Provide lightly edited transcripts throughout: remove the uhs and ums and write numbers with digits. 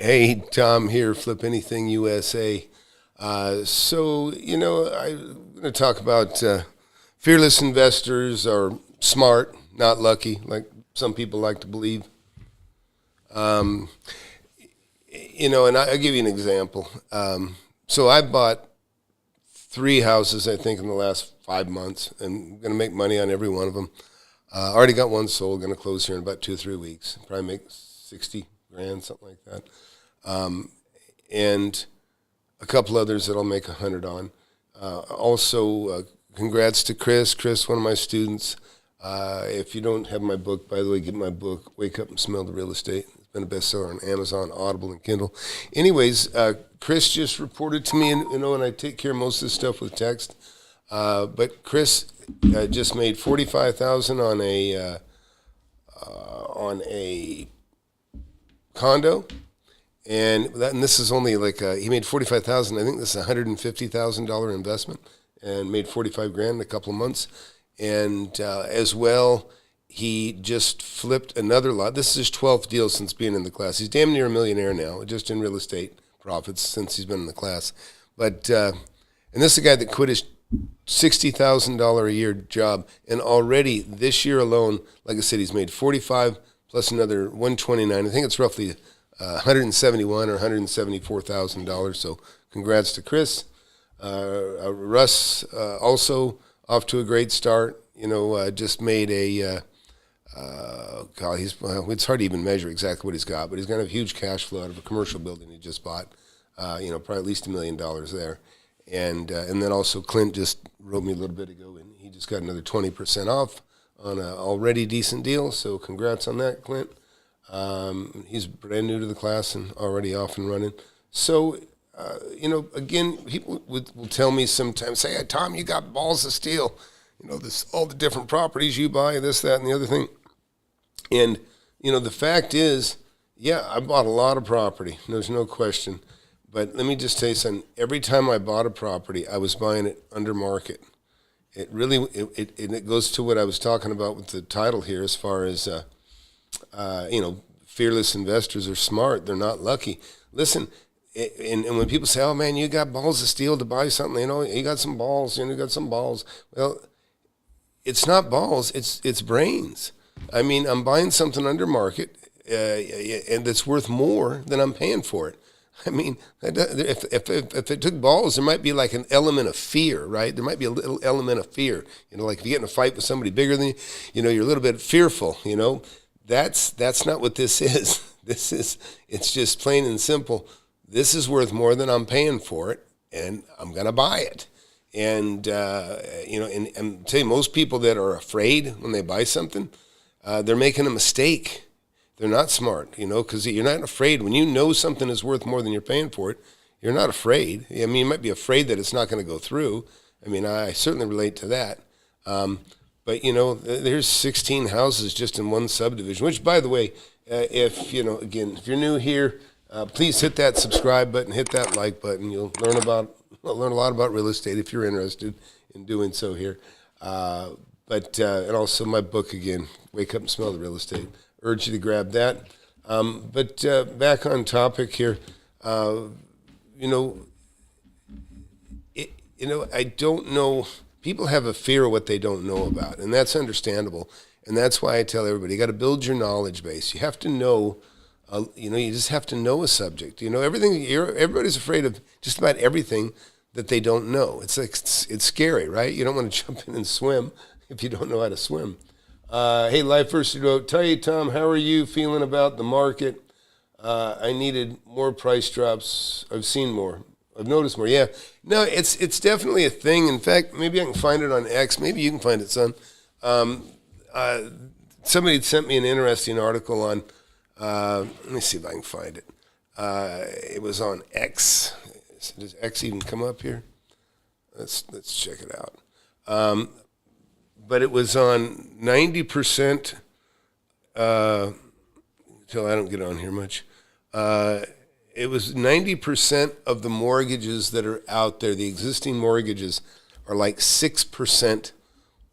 Hey, Tom here, FlipAnythingUSA. I'm going to talk about fearless investors are smart, not lucky, like some people like to believe. And I'll give you an example. So I bought 3 houses, I think, in the last 5 months, and I'm going to make money on every one of them. Already got one sold, going to close here in about 2 or 3 weeks. Probably make 60 grand, something like that. And a couple others that I'll make 100 on. Congrats to Chris. Chris, one of my students. If you don't have my book, by the way, get my book, Wake Up and Smell the Real Estate. It's been a bestseller on Amazon, Audible, and Kindle. Anyways, Chris just reported to me, and I take care of most of this stuff with text. But Chris just made $45,000 on a condo. And this is only like he made $45,000. I think this is a $150,000 investment, and made 45 grand in a couple of months. And as well, he just flipped another lot. This is his 12th deal since being in the class. He's damn near a millionaire now, just in real estate profits since he's been in the class. But and this is a guy that quit his $60,000 a year job, and already this year alone, like I said, he's made 45 plus another 129. I think it's roughly $171,000 or $174,000. So congrats to Chris. Russ also off to a great start. Just made a it's hard to even measure exactly what he's got, but he's going to have huge cash flow out of a commercial building he just bought. Probably at least $1 million there. And then also Clint just wrote me a little bit ago, and he just got another 20% off on an already decent deal. So congrats on that, Clint. He's brand new to the class and already off and running. So, again, people will tell me sometimes, say, hey, Tom, you got balls of steel. All the different properties you buy, this, that, and the other thing. And, the fact is, yeah, I bought a lot of property. There's no question. But let me just tell you something. Every time I bought a property, I was buying it under market. It really, it goes to what I was talking about with the title here as far as, fearless investors are smart. They're not lucky. Listen, and when people say, oh, man, you got balls of steel to buy something, you got some balls, you got some balls. Well, it's not balls, it's brains. I mean, I'm buying something under market, and that's worth more than I'm paying for it. I mean, if it took balls, there might be like an element of fear, right? There might be a little element of fear. Like if you get in a fight with somebody bigger than you, you're a little bit fearful, That's not what this is. It's just plain and simple. This is worth more than I'm paying for it, and I'm going to buy it. And, and tell you, most people that are afraid when they buy something, they're making a mistake. They're not smart, because you're not afraid. When you know something is worth more than you're paying for it, you're not afraid. I mean, you might be afraid that it's not going to go through. I mean, I certainly relate to that. But, there's 16 houses just in one subdivision, which, by the way, if you're new here, please hit that subscribe button, hit that like button. You'll learn a lot about real estate if you're interested in doing so here. And also my book, again, Wake Up and Smell the Real Estate. Urge you to grab that. But back on topic here, I don't know. People have a fear of what they don't know about, and that's understandable. And that's why I tell everybody, you got to build your knowledge base. You have to know, you just have to know a subject. Everybody's afraid of just about everything that they don't know. It's like, it's scary, right? You don't want to jump in and swim if you don't know how to swim. Hey, Life First wrote, tell you, Tom, how are you feeling about the market? I needed more price drops. I've seen more. I've noticed more. Yeah. No, it's definitely a thing. In fact, maybe I can find it on X. Maybe you can find it, son. Somebody sent me an interesting article on, let me see if I can find it. It was on X. Does X even come up here? Let's check it out. But it was on 90%, until I don't get on here much. It was 90% of the mortgages that are out there, the existing mortgages, are like 6%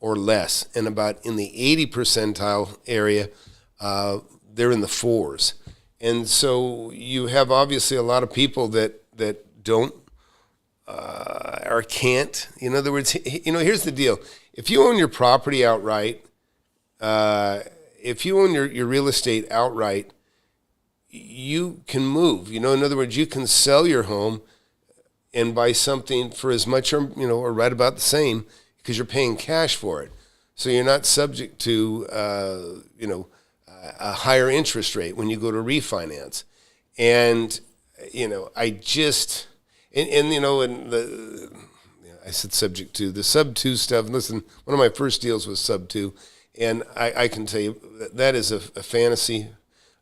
or less. And about in the 80 percentile area, they're in the 4s. And so you have obviously a lot of people that don't or can't. In other words, here's the deal. If you own your property outright, if you own your real estate outright, you can move. In other words, you can sell your home and buy something for as much or right about the same because you're paying cash for it. So you're not subject to, a higher interest rate when you go to refinance. And, I said subject to the sub 2 stuff. Listen, one of my first deals was sub 2. And I can tell you that is a fantasy.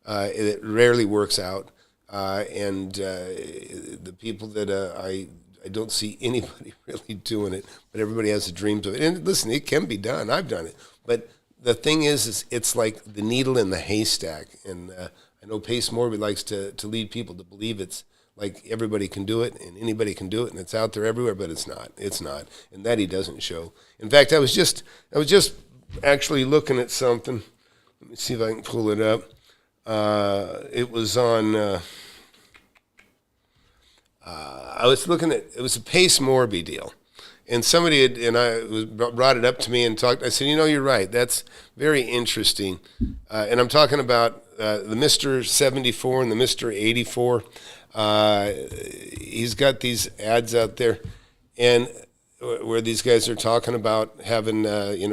It rarely works out. And the people that I don't see anybody really doing it, but everybody has a dream of it. And listen, it can be done. I've done it. But the thing is it's like the needle in the haystack. And I know Pace Morby likes to lead people to believe it's like everybody can do it and anybody can do it and it's out there everywhere, but it's not. It's not. And that he doesn't show. In fact, I was just actually looking at something. Let me see if I can pull it up. It was on... I was looking at, it was a Pace Morby deal. And somebody brought it up to me and talked. I said, you're right. That's very interesting. And I'm talking about the Mr. 74 and the Mr. 84. He's got these ads out there, and where these guys are talking about having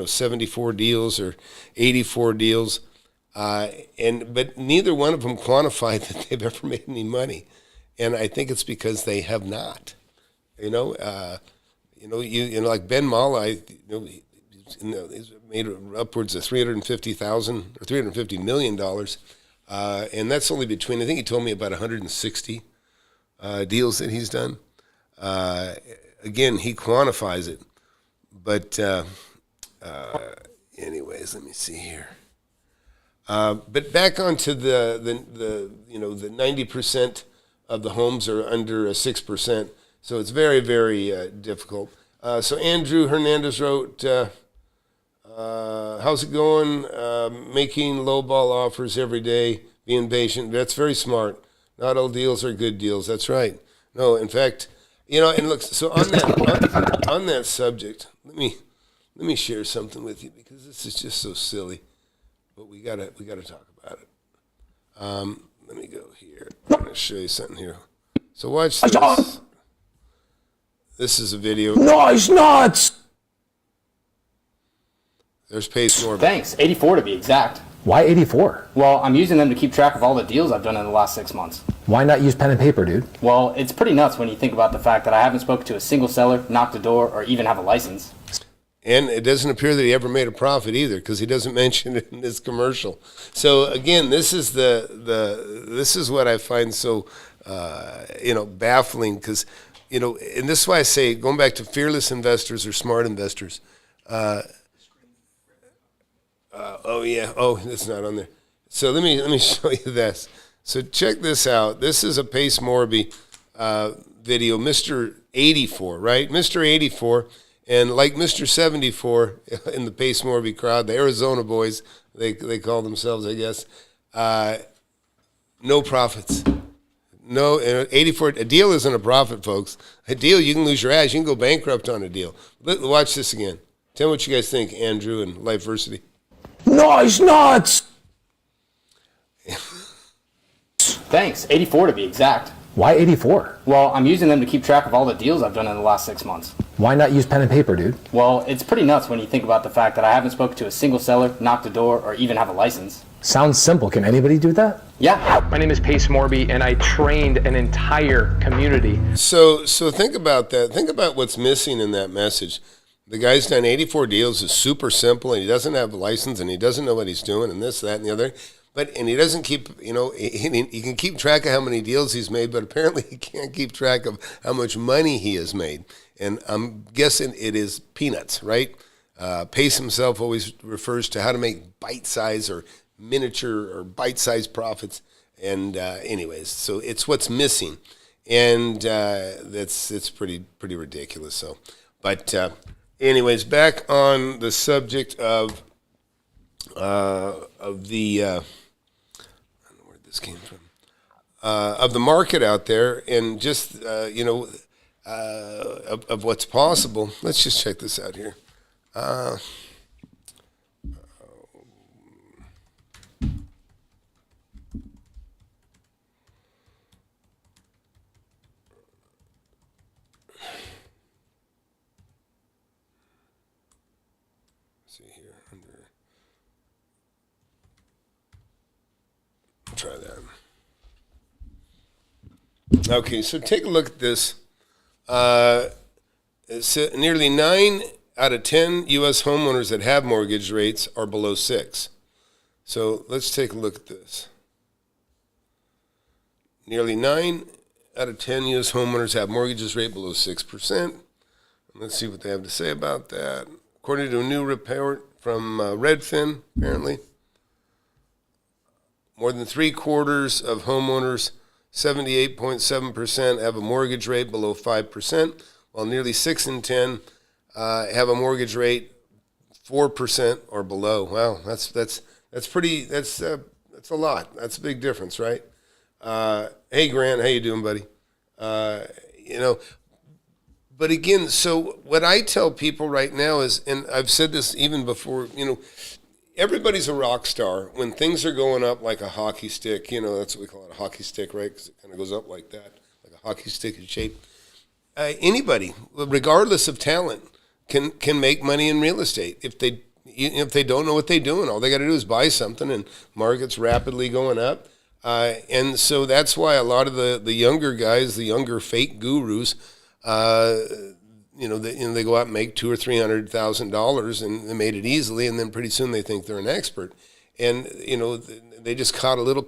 74 deals or 84 deals, but neither one of them quantified that they've ever made any money, and I think it's because they have not. Like Ben Mala, he's made upwards of $350,000 or $350 million, and that's only between, I think he told me, about 160 deals that he's done. Again, he quantifies it, but anyways, let me see here. But back onto the 90% of the homes are under 6%. So it's very, very difficult. So Andrew Hernandez wrote, how's it going? Making lowball offers every day, being patient. That's very smart. Not all deals are good deals. That's right. No, in fact, and look, so on that subject, let me share something with you because this is just so silly, but we gotta talk about it. Let me go here. I'm gonna show you something here. So watch this. This is a video. Nice nuts! There's Pace Morby. Thanks. 84 to be exact. Why 84? Well, I'm using them to keep track of all the deals I've done in the last 6 months. Why not use pen and paper, dude? Well, it's pretty nuts when you think about the fact that I haven't spoken to a single seller, knocked a door, or even have a license. And it doesn't appear that he ever made a profit either, because he doesn't mention it in this commercial. So again, this is this is what I find so baffling, because and this is why I say, going back to fearless investors or smart investors. It's not on there. So let me show you this. So check this out. This is a Pace Morby video, Mr. 84, right? Mr. 84, and like Mr. 74 in the Pace Morby crowd, the Arizona boys, they call themselves, I guess, no profits. No, 84, a deal isn't a profit, folks. A deal, you can lose your ass. You can go bankrupt on a deal. Watch this again. Tell me what you guys think, Andrew and Lifeversity. Nice nuts! Thanks. 84 to be exact. Why 84? Well, I'm using them to keep track of all the deals I've done in the last 6 months. Why not use pen and paper, dude? Well, it's pretty nuts when you think about the fact that I haven't spoken to a single seller, knocked a door, or even have a license. Sounds simple. Can anybody do that? Yeah. My name is Pace Morby, and I trained an entire community. So think about that. Think about what's missing in that message. The guy's done 84 deals. It's super simple, and he doesn't have a license, and he doesn't know what he's doing, and this, that, and the other. And he doesn't keep, he can keep track of how many deals he's made, but apparently he can't keep track of how much money he has made. And I'm guessing it is peanuts, right? Pace himself always refers to how to make bite-size or miniature or bite-sized profits. And anyways, so it's what's missing. And it's pretty ridiculous. So, but anyways, back on the subject of the, I don't know where this came from. of the market out there, and just of what's possible. Let's just check this out here. See here under. Try that. Okay, so take a look at this. Nearly 9 out of 10 U.S. homeowners that have mortgage rates are below 6. So let's take a look at this. Nearly 9 out of 10 U.S. homeowners have mortgages rate below 6%. Let's see what they have to say about that. According to a new report from Redfin, apparently, more than 3/4 of homeowners, 78.7%, have a mortgage rate below 5%, while nearly 6 in 10 have a mortgage rate 4% or below. Wow, that's a lot. That's a big difference, right? Hey Grant, how you doing, buddy? But again, so what I tell people right now is, and I've said this even before, everybody's a rock star when things are going up like a hockey stick. That's what we call it, a hockey stick, right? Because it kind of goes up like that, like a hockey stick in shape. Anybody, regardless of talent, can make money in real estate if they don't know what they're doing. All they got to do is buy something, and market's rapidly going up. And so that's why a lot of the younger guys, the younger fake gurus, they go out and make $200,000 or $300,000, and they made it easily, and then pretty soon they think they're an expert, and they just caught a little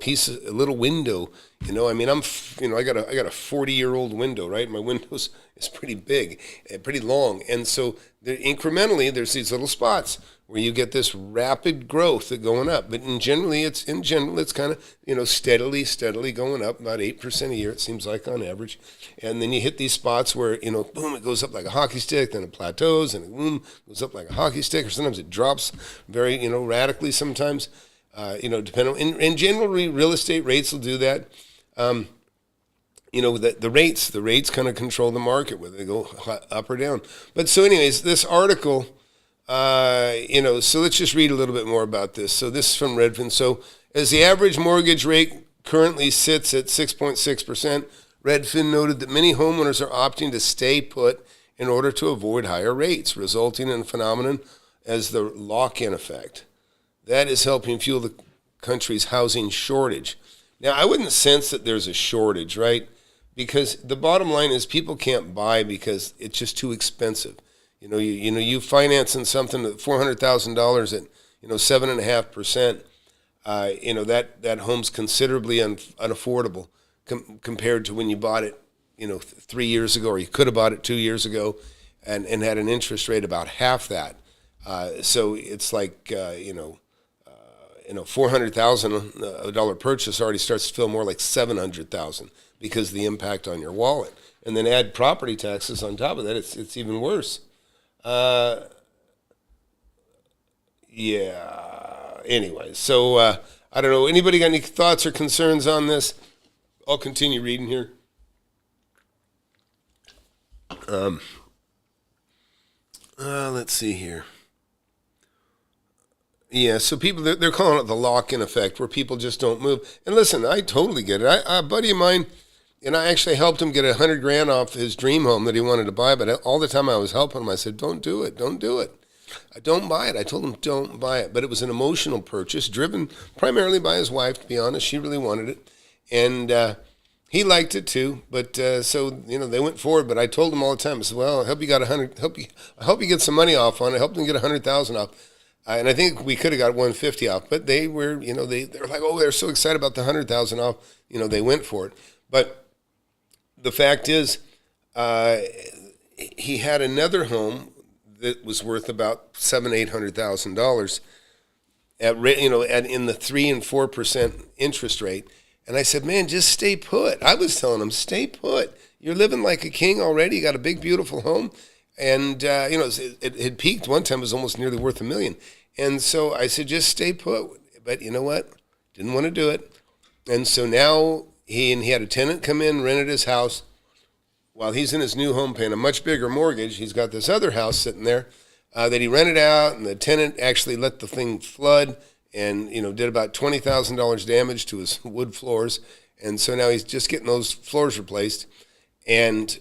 window. I got a 40-year-old window, right? My window is pretty big, pretty long, and so incrementally there's these little spots where you get this rapid growth going up. But in general, it's kind of steadily going up about 8% a year. It seems like on average, and then you hit these spots where boom, it goes up like a hockey stick, then it plateaus, and it boom goes up like a hockey stick, or sometimes it drops very radically. Sometimes, depending on, in general, real estate rates will do that. The rates kind of control the market, whether they go up or down. But so anyways, this article, so let's just read a little bit more about this. So this is from Redfin. So as the average mortgage rate currently sits at 6.6%, Redfin noted that many homeowners are opting to stay put in order to avoid higher rates, resulting in a phenomenon as the lock-in effect. That is helping fuel the country's housing shortage. Now, I wouldn't sense that there's a shortage, right? Because the bottom line is people can't buy because it's just too expensive. You financing something at $400,000 at 7.5%. That home's considerably unaffordable compared to when you bought it 3 years ago, or you could have bought it 2 years ago, and had an interest rate about half that. So it's like $400,000 purchase already starts to feel more like $700,000 because of the impact on your wallet, and then add property taxes on top of that. It's even worse. Anyway, so I don't know. Anybody got any thoughts or concerns on this? I'll continue reading here. Let's see here. Yeah, so people, they're calling it the lock-in effect, where people just don't move. And listen, I totally get it. A buddy of mine, and I actually helped him get $100,000 off his dream home that he wanted to buy, but all the time I was helping him, I said, don't do it. Don't buy it. I told him, don't buy it. But it was an emotional purchase, driven primarily by his wife, to be honest. She really wanted it. And he liked it too. But so they went forward. But I told him all the time, I said, well, I hope you get some money off on it. I helped him get $100,000 off. And I think we could have got $150 off. But they were, they were like, oh, they're so excited about the $100,000 off. They went for it. But the fact is, he had another home that was worth about $700,000-$800,000 in the 3% and 4% interest rate. And I said, man, just stay put. I was telling him, stay put. You're living like a king already. You got a big, beautiful home. And, it had peaked one time. It was almost nearly worth $1 million. And so I said, just stay put. But you know what? Didn't want to do it. And so now, he had a tenant come in, rented his house while he's in his new home paying a much bigger mortgage. He's got this other house sitting there that he rented out, and the tenant actually let the thing flood and, did about $20,000 damage to his wood floors. And so now he's just getting those floors replaced. And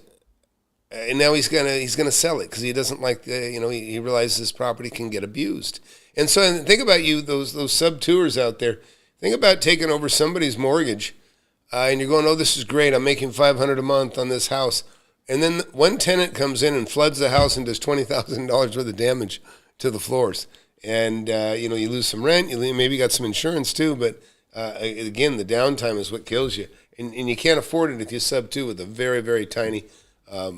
now he's gonna sell it because he doesn't like he realizes his property can get abused. And so think about those sub-tours out there. Think about taking over somebody's mortgage, and you're going, oh, this is great. I'm making $500 a month on this house, and then one tenant comes in and floods the house and does $20,000 worth of damage to the floors, and you lose some rent. You maybe got some insurance too, but again, the downtime is what kills you, and you can't afford it if you sub-2 with a very, very tiny. A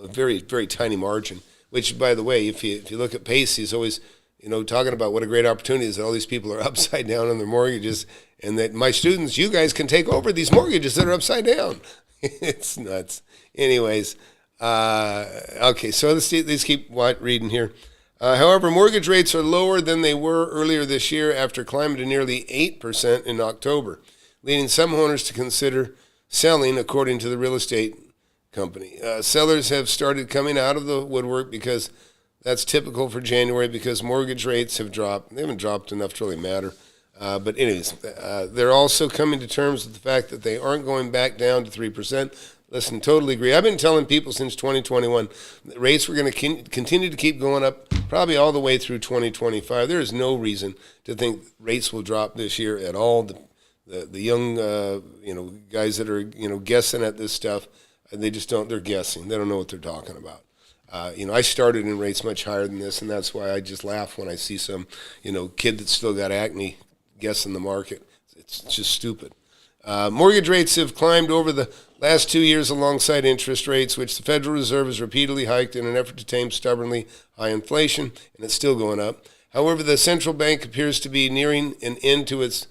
very, very tiny margin, which, by the way, if you look at Pace, he's always, talking about what a great opportunity is that all these people are upside down on their mortgages, and that my students, you guys can take over these mortgages that are upside down. It's nuts. Anyways, okay, so let's keep reading here. However, mortgage rates are lower than they were earlier this year after climbing to nearly 8% in October, leading some owners to consider selling, according to the real estate company. Sellers have started coming out of the woodwork because that's typical for January because mortgage rates have dropped. They haven't dropped enough to really matter. But anyways, they're also coming to terms with the fact that they aren't going back down to 3%. Listen, totally agree. I've been telling people since 2021 that rates were going to continue to keep going up probably all the way through 2025. There is no reason to think rates will drop this year at all. The young, guys that are, guessing at this stuff, they just don't, they're guessing. They don't know what they're talking about. I started in rates much higher than this, and that's why I just laugh when I see some, kid that's still got acne guessing the market. It's just stupid. Mortgage rates have climbed over the last 2 years alongside interest rates, which the Federal Reserve has repeatedly hiked in an effort to tame stubbornly high inflation, and it's still going up. However, the central bank appears to be nearing an end to its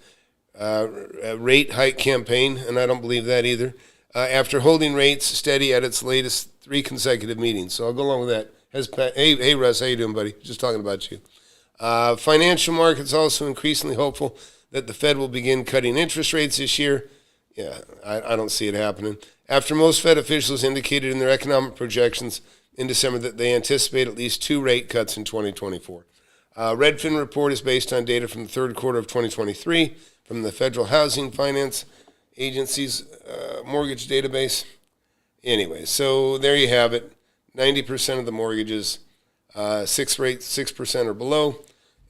rate hike campaign, and I don't believe that either, after holding rates steady at its latest 3 consecutive meetings. So I'll go along with that. Hey, Russ, how you doing, buddy? Just talking about you. Financial markets also increasingly hopeful that the Fed will begin cutting interest rates this year. Yeah, I don't see it happening. After most Fed officials indicated in their economic projections in December that they anticipate at least 2 rate cuts in 2024. Redfin report is based on data from the third quarter of 2023 from the Federal Housing Finance Agency's mortgage database. Anyway, so there you have it. 90% of the mortgages, 6% or below,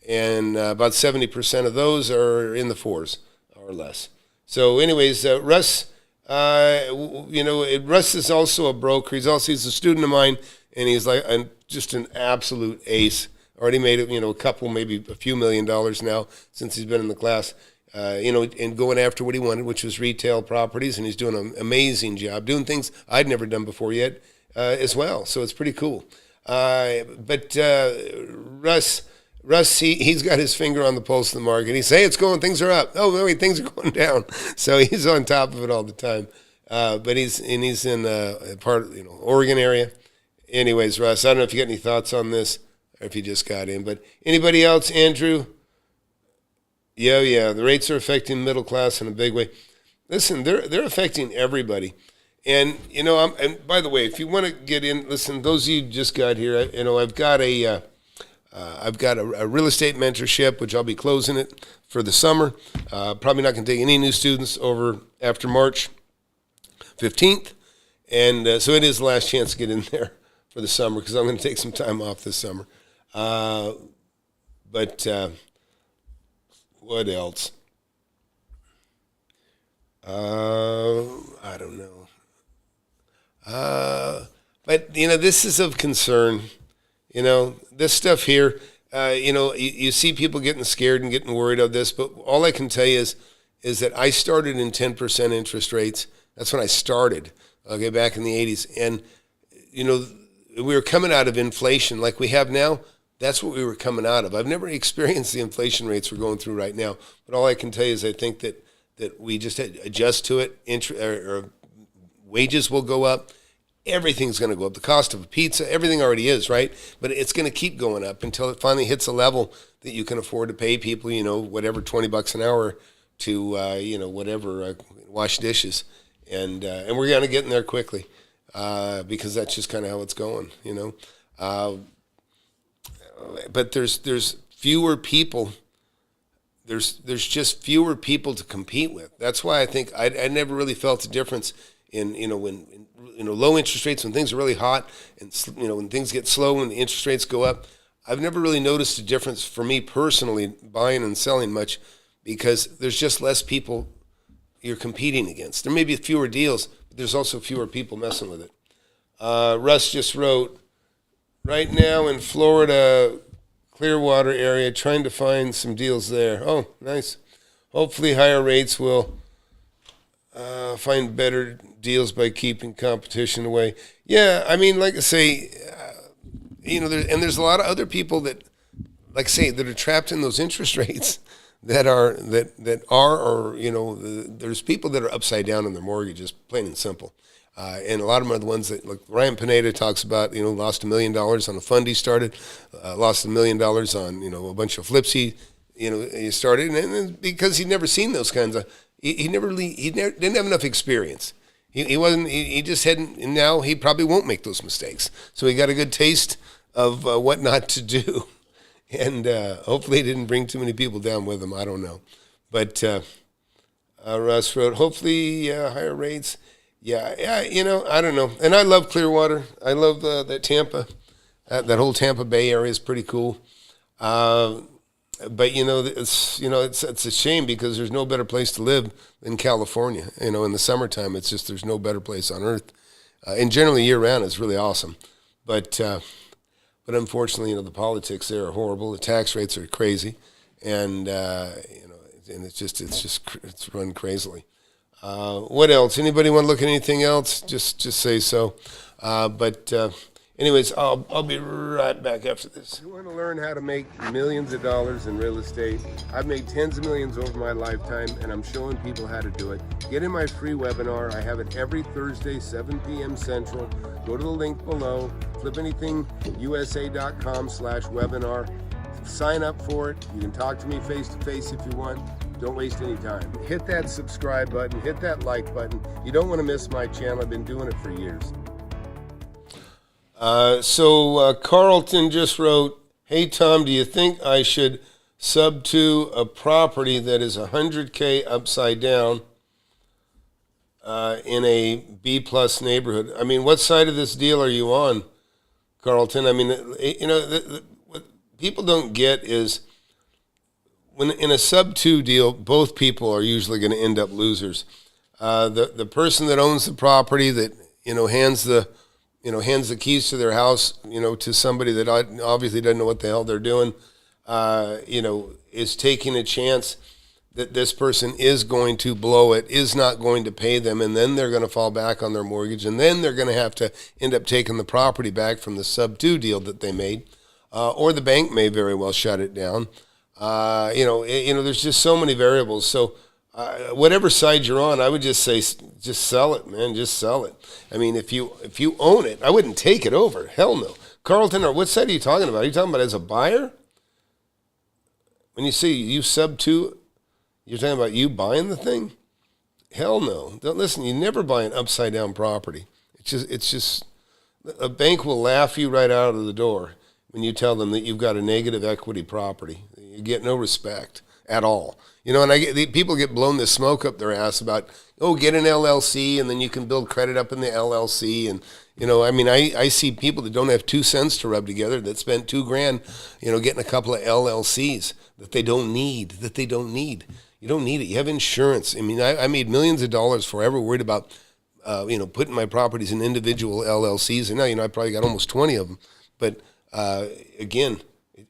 and about 70% of those are in the 4s or less. So anyways, Russ, Russ is also a broker. He's a student of mine, and he's like just an absolute ace. Already made a couple, maybe a few $1 million now since he's been in the class. And going after what he wanted, which was retail properties, and he's doing an amazing job, doing things I'd never done before yet as well. So it's pretty cool. But Russ, he's got his finger on the pulse of the market. He say things are up. Oh, wait, things are going down. So he's on top of it all the time. But he's in a part of Oregon area. Anyways, Russ, I don't know if you got any thoughts on this or if you just got in. But anybody else, Andrew? Yeah, the rates are affecting middle class in a big way. Listen, they're affecting everybody. And, and by the way, if you want to get in, listen, those of you who just got here, I've got a real estate mentorship, which I'll be closing it for the summer. Probably not going to take any new students over after March 15th. And so it is the last chance to get in there for the summer because I'm going to take some time off this summer. But what else? I don't know. But, this is of concern. This stuff here, you see people getting scared and getting worried of this, but all I can tell you is that I started in 10% interest rates. That's when I started, back in the 80s. And, we were coming out of inflation like we have now. That's what we were coming out of. I've never experienced the inflation rates we're going through right now. But all I can tell you is I think that we just adjust to it. Or wages will go up. Everything's going to go up. The cost of a pizza, everything already is, right? But it's going to keep going up until it finally hits a level that you can afford to pay people, whatever, $20 an hour whatever, wash dishes, and we're gonna get in there quickly, because that's just kind of how it's going, But there's fewer people. There's just fewer people to compete with. That's why I think I never really felt a difference in when low interest rates, when things are really hot, and when things get slow, when the interest rates go up. I've never really noticed a difference for me personally buying and selling much, because there's just less people you're competing against. There may be fewer deals, but there's also fewer people messing with it. Russ just wrote, right now in Florida, Clearwater area, trying to find some deals there. Oh, nice. Hopefully higher rates will find better deals by keeping competition away. Yeah, I mean, like I say, there's a lot of other people that, like I say, that are trapped in those interest rates there's people that are upside down in their mortgages, plain and simple. And a lot of them are the ones that, like Ryan Pineda talks about, lost $1 million on a fund he started, lost $1 million on, a bunch of flips he started, and because he'd never seen those kinds of, he didn't have enough experience. He just hadn't, and now he probably won't make those mistakes. So he got a good taste of what not to do. And hopefully he didn't bring too many people down with him. I don't know. But Russ wrote, hopefully higher rates. Yeah, I don't know. And I love Clearwater. I love that Tampa. That whole Tampa Bay area is pretty cool. But it's a shame, because there's no better place to live than California. In the summertime, it's just there's no better place on earth. And generally year round, it's really awesome. But unfortunately, the politics there are horrible. The tax rates are crazy, and it's run crazily. What else? Anybody want to look at anything else? Just say so. Anyways, I'll be right back after this. You want to learn how to make millions of dollars in real estate? I've made tens of millions over my lifetime, and I'm showing people how to do it. Get in my free webinar. I have it every Thursday, 7 p.m. Central. Go to the link below, FlipAnythingUSA.com/webinar. Sign up for it. You can talk to me face to face if you want. Don't waste any time. Hit that subscribe button. Hit that like button. You don't want to miss my channel. I've been doing it for years. Carlton just wrote, hey, Tom, do you think I should sub to a property that is $100K upside down in a B-plus neighborhood? I mean, what side of this deal are you on, Carlton? I mean, what people don't get is, when in a sub-2 deal, both people are usually going to end up losers. The person that owns the property that hands the keys to their house to somebody that obviously doesn't know what the hell they're doing, is taking a chance that this person is going to blow it, is not going to pay them, and then they're going to fall back on their mortgage, and then they're going to have to end up taking the property back from the sub-2 deal that they made, or the bank may very well shut it down. There's just so many variables. So whatever side you're on, I would just say, just sell it, man. Just sell it. I mean, if you own it, I wouldn't take it over. Hell no. Carlton, or what side are you talking about? Are you talking about as a buyer? When you say you sub-2, you're talking about you buying the thing? Hell no. Don't listen. You never buy an upside down property. It's just a bank will laugh you right out of the door when you tell them that you've got a negative equity property. You get no respect at all. And people get blown this smoke up their ass about, get an LLC, and then you can build credit up in the LLC. And, I see people that don't have 2 cents to rub together that spent $2,000, getting a couple of LLCs that they don't need. You don't need it. You have insurance. I mean, I made millions of dollars forever worried about, putting my properties in individual LLCs. And now, I probably got almost 20 of them. But, again,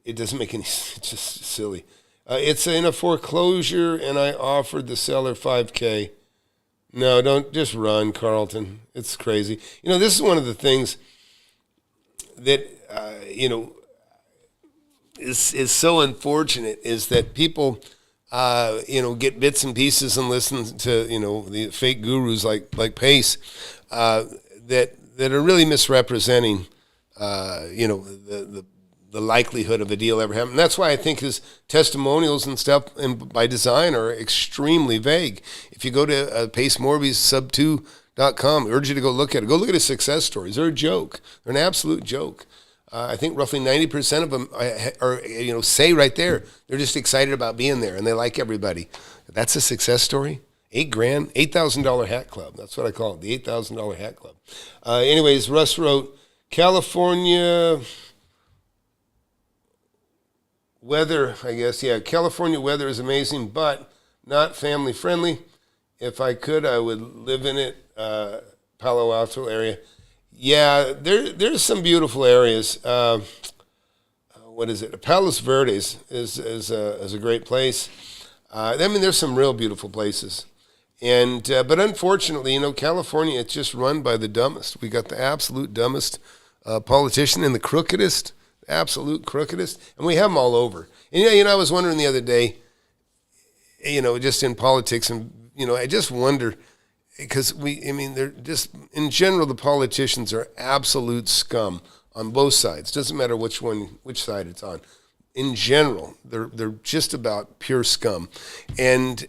it doesn't make any sense. It's just silly. It's in a foreclosure, and I offered the seller $5K. No, don't, just run, Carlton. It's crazy. This is one of the things that, is so unfortunate, is that people, get bits and pieces and listen to, the fake gurus like Pace, that are really misrepresenting, the the likelihood of a deal ever happening. That's why I think his testimonials and stuff, and by design, are extremely vague. If you go to Pace Morby's sub2.com, I urge you to go look at it. Go look at his success stories. They're a joke. They're an absolute joke. I think roughly 90% of them are, say right there, they're just excited about being there and they like everybody. That's a success story. $8,000, $8,000 hat club. That's what I call it, the $8,000 hat club. Anyways, Russ wrote, California weather, I guess. Yeah, California weather is amazing, but not family friendly. If I could, I would live in it, Palo Alto area. Yeah, there's some beautiful areas. What is it? Palos Verdes is a great place. There's some real beautiful places. And but unfortunately, California, it's just run by the dumbest. We got the absolute dumbest politician and the crookedest, absolute crookedest, and we have them all over. And I was wondering the other day, just in politics, and I just wonder, because they're just, in general, the politicians are absolute scum on both sides. Doesn't matter which side it's on. In general, they're just about pure scum, and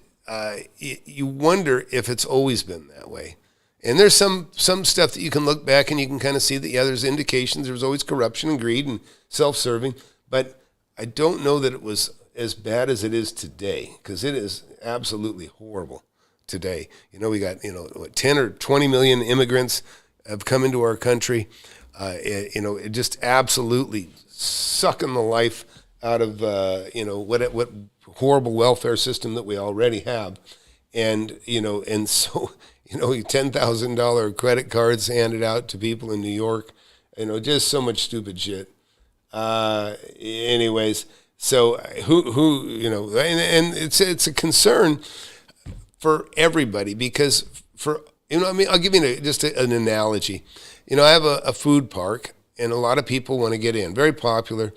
you wonder if it's always been that way. And there's some stuff that you can look back and you can kind of see that, there's indications. There's always corruption and greed and self-serving, but I don't know that it was as bad as it is today, because it is absolutely horrible today. We got 10 or 20 million immigrants have come into our country. It just absolutely sucking the life out of what horrible welfare system that we already have, and so $10,000 credit cards handed out to people in New York, just so much stupid shit. Anyways, so and it's a concern for everybody, because I'll give you just an analogy. I have a food park, and a lot of people want to get in, very popular,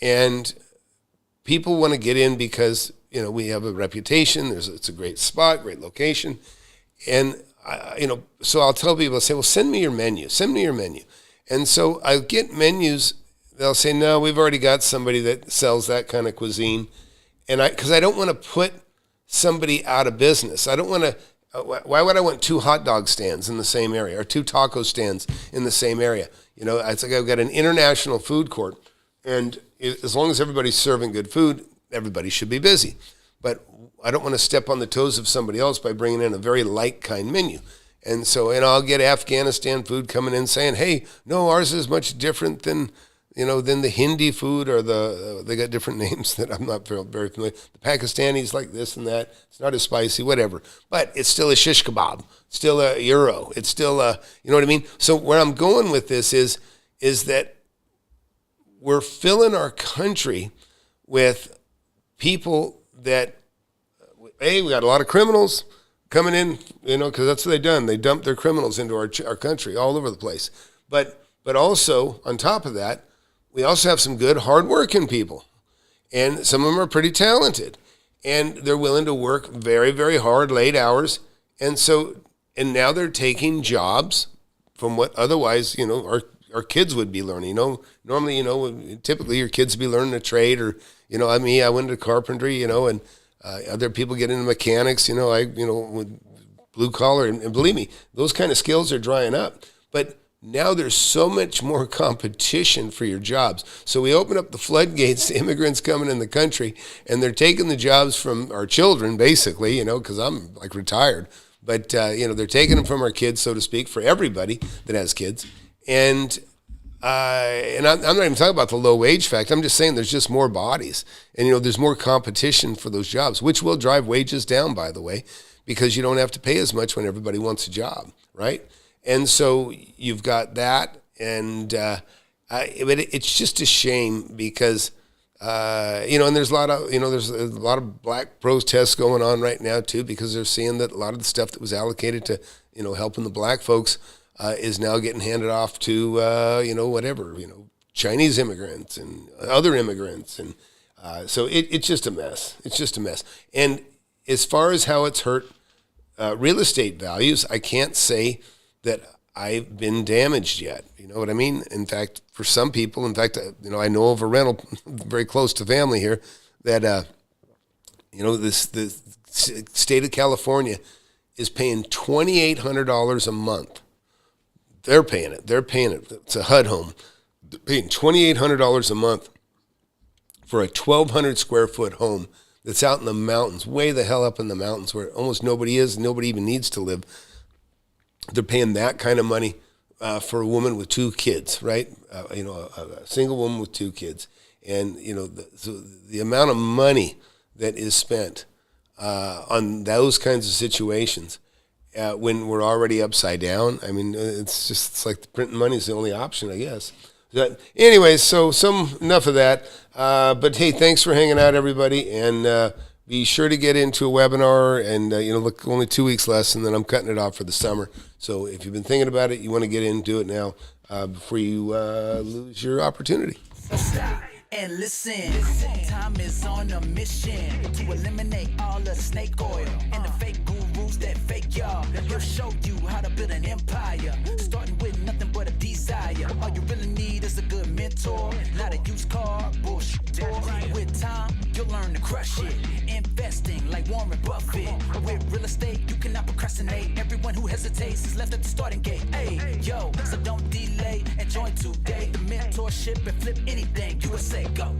and people want to get in because we have a reputation. It's a great spot, great location, and so I'll tell people, I'll say, well, send me your menu, and so I get menus. They'll say, no, we've already got somebody that sells that kind of cuisine, and because I don't want to put somebody out of business. I don't want to. Why would I want 2 hot dog stands in the same area or 2 taco stands in the same area? It's like I've got an international food court, and as long as everybody's serving good food, everybody should be busy. But I don't want to step on the toes of somebody else by bringing in a very light kind menu. And so, I'll get Afghanistan food coming in saying, hey, no, ours is much different than the Hindi food, or they got different names that I'm not very familiar. The Pakistanis like this and that. It's not as spicy, whatever. But it's still a shish kebab. It's still a gyro. It's still a, you know what I mean? So where I'm going with this is that we're filling our country with people that, hey, we got a lot of criminals coming in, because that's what they've done. They dumped their criminals into our country all over the place. But also, on top of that, we also have some good, hard-working people, and some of them are pretty talented, and they're willing to work very, very hard, late hours, and now they're taking jobs from what otherwise, our kids would be learning. Normally, typically your kids would be learning a trade, or I went into carpentry, and other people get into mechanics, with blue collar, and believe me, those kind of skills are drying up, but now there's so much more competition for your jobs. So we open up the floodgates to immigrants coming in the country, and they're taking the jobs from our children, basically, because I'm like retired. But, they're taking them from our kids, so to speak, for everybody that has kids. And I'm not even talking about the low wage fact. I'm just saying there's just more bodies. And, there's more competition for those jobs, which will drive wages down, by the way, because you don't have to pay as much when everybody wants a job, right? And so you've got that, and but it's just a shame because and there's a lot of black protests going on right now too, because they're seeing that a lot of the stuff that was allocated to helping the black folks is now getting handed off to Chinese immigrants and other immigrants, and so it's just a mess. It's just a mess. And as far as how it's hurt real estate values, I can't say that I've been damaged yet. You know what I mean? In fact, for some people, I know of a rental very close to family here that, the state of California is paying $2,800 a month. They're paying it. It's a HUD home. They're paying $2,800 a month for a 1,200 square foot home that's out in the mountains, way the hell up in the mountains where almost nobody is, nobody even needs to live. They're paying that kind of money for a woman with 2 kids, right? A single woman with 2 kids. And, the amount of money that is spent on those kinds of situations when we're already upside down, I mean, it's like printing money is the only option, I guess. Anyways, so enough of that. But hey, thanks for hanging out, everybody, and be sure to get into a webinar. And look, only 2 weeks less, and then I'm cutting it off for the summer. So if you've been thinking about it, you want to get into it now before you lose your opportunity. Stop and listen. Time is on a mission to eliminate all the snake oil and the fake gurus that fake y'all. He'll show you how to build an empire, starting with nothing but a desire. All you really need is a good mentor, not a used car bullshit. With time, you'll learn to crush it. Investing like Warren Buffett. With real estate, you cannot procrastinate. Everyone who hesitates is left at the starting gate. Hey, yo, so don't delay and join today. The mentorship and flip anything USA. Go.